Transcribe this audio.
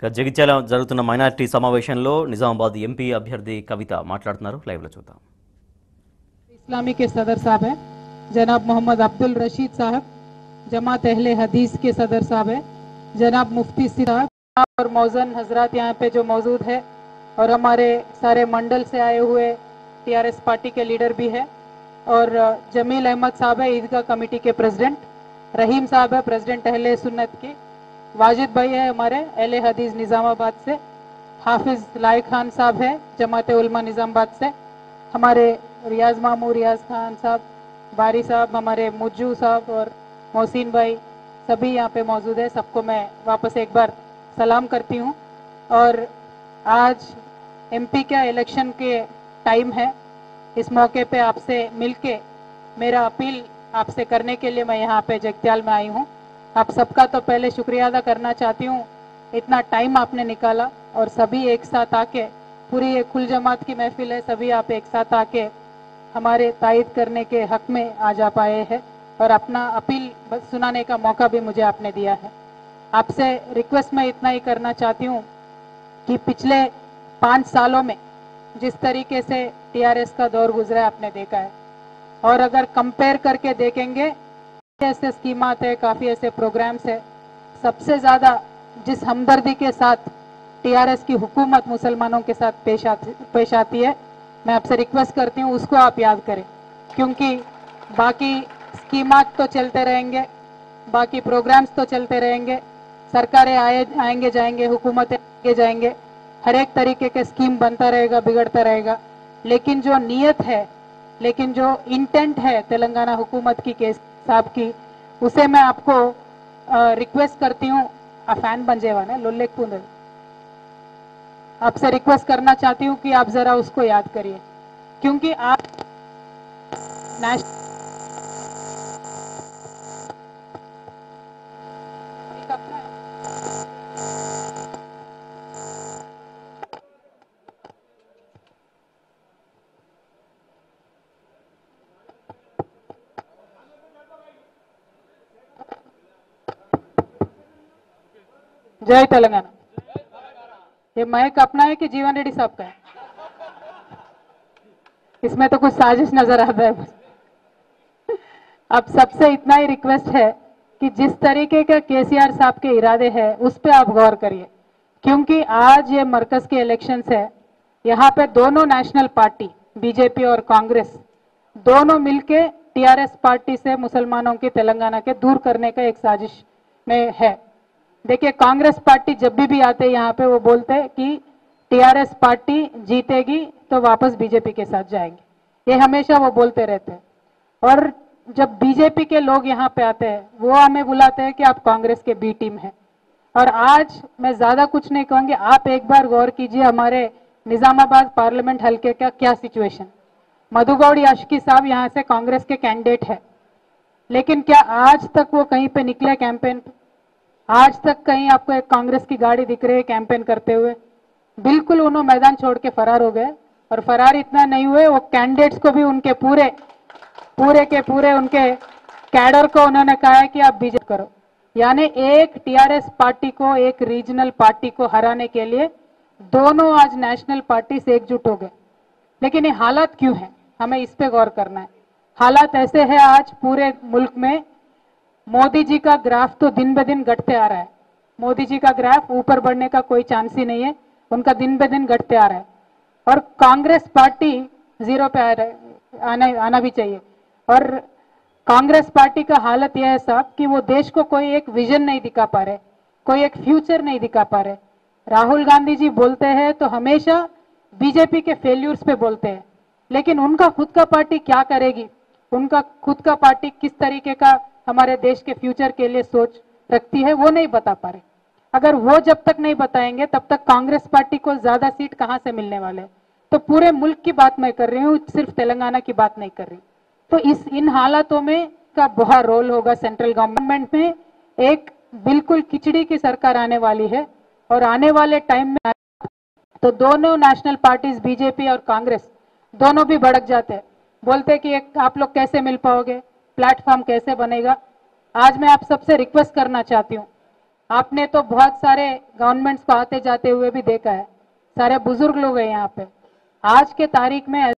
జగిత్యాల జరుగుతున్న మైనారిటీ సమావేశంలో నిజామాబాద్ ఎంపీ అభ్యర్థి కవిత మాట్లాడుతున్నారు. లైవ్ లో చూద్దాం. इस्लामी के सदर साहब है जनाब मोहम्मद अब्दुल रशीद साहब, जमात अहले हदीस के सदर साहब है जनाब मुफ्ती साहब और मौजन हजरात यहाँ पे जो मौजूद है, और हमारे सारे मंडल से आए हुए टीआरएस पार्टी के लीडर भी है, और जमील अहमद साहब है ईदगाह कमेटी के प्रेसिडेंट, रहीम साहब है प्रेसिडेंट अहले सुन्नत के, वाजिद भाई है हमारे अहले हदीस निज़ामाबाद से, हाफिज लाइक खान साहब है जमात उलमा निज़ामाबाद से, हमारे रियाज मामू रियाज खान साहब, बारी साहब, हमारे मुज्जू साहब और मोहसिन भाई सभी यहाँ पे मौजूद है। सबको मैं वापस एक बार सलाम करती हूँ। और आज एमपी का इलेक्शन के टाइम है, इस मौके पे आपसे मिलके मेरा अपील आपसे करने के लिए मैं यहाँ पे जगत्याल में आई हूँ। आप सबका तो पहले शुक्रिया अदा करना चाहती हूँ, इतना टाइम आपने निकाला और सभी एक साथ आके, पूरी एक कुल जमात की महफिल है, सभी आप एक साथ आके हमारे तायद करने के हक में आज आप आए हैं और अपना अपील सुनाने का मौका भी मुझे आपने दिया है। आपसे रिक्वेस्ट मैं इतना ही करना चाहती हूँ कि पिछले 5 सालों में जिस तरीके से टीआरएस का दौर गुजरा आपने देखा है, और अगर कंपेयर करके देखेंगे ऐसे स्कीमात है, काफ़ी ऐसे प्रोग्राम्स है, सबसे ज़्यादा जिस हमदर्दी के साथ टीआरएस की हुकूमत मुसलमानों के साथ पेश आती है, मैं आपसे रिक्वेस्ट करती हूँ उसको आप याद करें, क्योंकि बाकी स्कीमात तो चलते रहेंगे, बाकी प्रोग्राम्स तो चलते रहेंगे, सरकारें आएंगे जाएंगे, हुकूमतें आएंगे जाएंगे, हर एक तरीके के स्कीम बनता रहेगा, बिगड़ता रहेगा, लेकिन जो नीयत है, लेकिन जो इंटेंट है तेलंगाना हुकूमत की केस साहब की, उसे मैं आपको रिक्वेस्ट करती हूँ। आ फैन बन जेवा ना लोल्लेक पूंदल, आपसे रिक्वेस्ट करना चाहती हूँ कि आप जरा उसको याद करिए, क्योंकि आप जय तेलंगाना। ये माइक अपना है कि जीवन रेड्डी साहब का है? इसमें तो कुछ साजिश नजर आता है। अब सबसे इतना ही रिक्वेस्ट है कि जिस तरीके का केसीआर साहब के इरादे हैं उस पर आप गौर करिए, क्योंकि आज ये मरकज के इलेक्शंस है, यहाँ पे दोनों नेशनल पार्टी बीजेपी और कांग्रेस दोनों मिलके टीआरएस पार्टी से मुसलमानों की तेलंगाना के दूर करने का एक साजिश में है। देखिए, कांग्रेस पार्टी जब भी आते हैं यहाँ पे वो बोलते हैं कि टीआरएस पार्टी जीतेगी तो वापस बीजेपी के साथ जाएंगे, ये हमेशा वो बोलते रहते हैं। और जब बीजेपी के लोग यहाँ पे आते हैं वो हमें बुलाते हैं कि आप कांग्रेस के बी टीम है। और आज मैं ज्यादा कुछ नहीं कहूंगी, आप एक बार गौर कीजिए हमारे निजामाबाद पार्लियामेंट हल्के का क्या सिचुएशन। मधुगौड़ याशकी साहब यहाँ से कांग्रेस के कैंडिडेट है, लेकिन क्या आज तक वो कहीं पे निकले कैंपेन पे? आज तक कहीं आपको एक कांग्रेस की गाड़ी दिख रही है कैंपेन करते हुए? बिल्कुल उन्होंने मैदान छोड़ के फरार हो गए। और फरार इतना नहीं हुए, वो कैंडिडेट्स को भी उनके पूरे उनके कैडर को उन्होंने कहा है कि आप बीजेपी करो। यानी एक टीआरएस पार्टी को, एक रीजनल पार्टी को हराने के लिए दोनों आज नेशनल पार्टी से एकजुट हो गए। लेकिन ये हालात क्यों है, हमें इस पे गौर करना है। हालात ऐसे है आज पूरे मुल्क में, मोदी जी का ग्राफ तो दिन ब दिन घटते आ रहा है। मोदी जी का ग्राफ ऊपर बढ़ने का कोई चांस ही नहीं है, उनका दिन ब दिन घटते आ रहा है। और कांग्रेस पार्टी जीरो पे आना भी चाहिए। और कांग्रेस पार्टी का हालत यह है साहब कि वो देश को कोई एक विजन नहीं दिखा पा रहे, कोई एक फ्यूचर नहीं दिखा पा रहे। राहुल गांधी जी बोलते हैं तो हमेशा बीजेपी के फेल्यूर्स पे बोलते हैं, लेकिन उनका खुद का पार्टी क्या करेगी, उनका खुद का पार्टी किस तरीके का हमारे देश के फ्यूचर के लिए सोच रखती है वो नहीं बता पा रहे। अगर वो जब तक नहीं बताएंगे तब तक कांग्रेस पार्टी को ज्यादा सीट कहां से मिलने वाले। तो पूरे मुल्क की बात मैं कर रही हूँ, सिर्फ तेलंगाना की बात नहीं कर रही। तो इन हालातों में का बहुत रोल होगा सेंट्रल गवर्नमेंट में। एक बिल्कुल खिचड़ी की सरकार आने वाली है, और आने वाले टाइम में तो दोनों नेशनल पार्टीज बीजेपी और कांग्रेस दोनों भी भड़क जाते हैं, बोलते कि एक आप लोग कैसे मिल पाओगे, प्लेटफॉर्म कैसे बनेगा। आज मैं आप सबसे रिक्वेस्ट करना चाहती हूँ आपने तो बहुत सारे गवर्नमेंट्स को आते जाते हुए भी देखा है, सारे बुजुर्ग लोग हैं यहाँ पे। आज के तारीख में